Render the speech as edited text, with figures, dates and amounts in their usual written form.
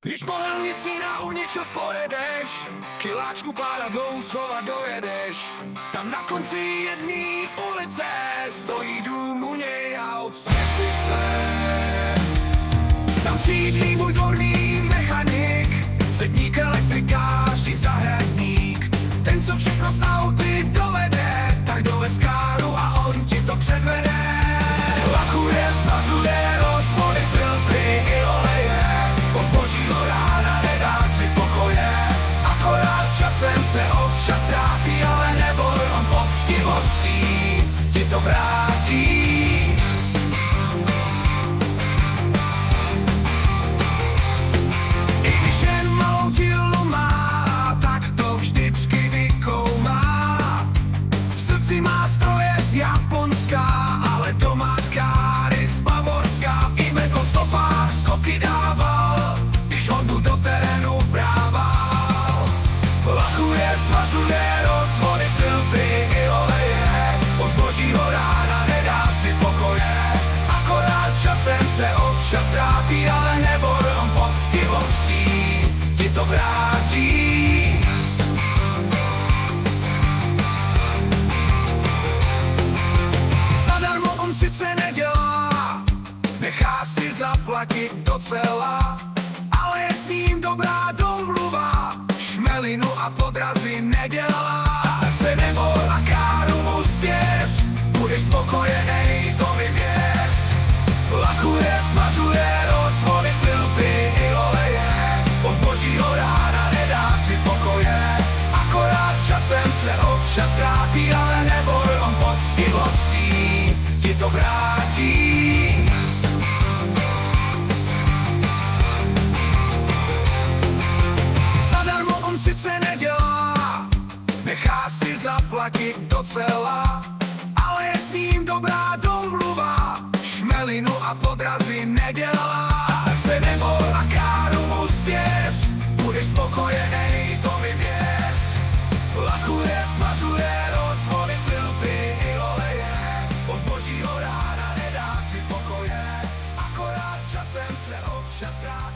Když po helnici na Uničov pojedeš, kiláčku pár slova dojedeš. Tam na konci jedný ulice stojí dům u něj aut z vesnice. Tam sídlí můj dvorní mechanik, sedník, elektrikář i zahradník. Ten, co všechno z auty dovede, tak dovez káru a on ti to předvede. Lakuje, svazuje, rozvody, filtry i oleje. Od božího rána nedá si pokoje. Akorát s časem se občas trápí, ale neboj, on poctivostí ti to vrátí. I když jen malou dílu má, tak to vždycky vykoumá. V srdci má stroje z Japonska, ale doma káry z Bavorska. I vedl stopách skoky dával, když Hondu do terénu vrával. Lakuje, svazuje, rozvody, filtry i oleje. Od božího rána nedá si pokoje. Akorát s časem se občas trápí, ale neboj, on poctivostí ti to vrátí. Zadarmo on sice nedělá, nechá si zaplatit docela, ale je s ním dobrá domluva, šmelinu a podrazy nedělá. Tak se neboj a káru mu svěř, budeš spokojenej, to mi věř. Lakuje, svazuje, rozvody, filtry i oleje. Od božího rána nedá si pokoje. Akorát s časem se občas trápí, ale neboj, on poctivostí ti to vrátí. Zadarmo on sice nedělá, nechá si zaplatit docela, ale je s ním dobrá domluva, šmelinu a podrazy nedělá. Tak se neboj a káru mu svěř, budeš spokojenej, to mi věř. Lakuje, svazuje, rozvody, filtry i oleje. Od božího rána nedá si pokoje. Akorát s časem se občas trápí.